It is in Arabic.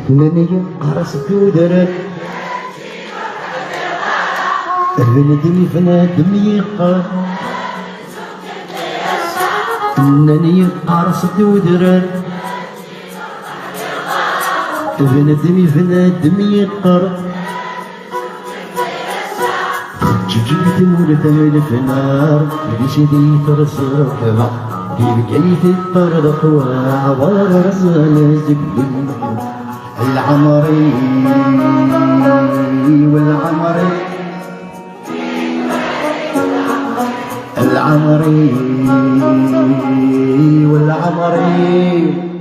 لاني قرص تودر بندم فنادم يقر لاني قرص تودر بندم فنادم يقر جبت مولد الفنار ليش دي ترسل كما كيف كيف الطرد قواع ورسل زقدم العمري والعمري العمري والعمري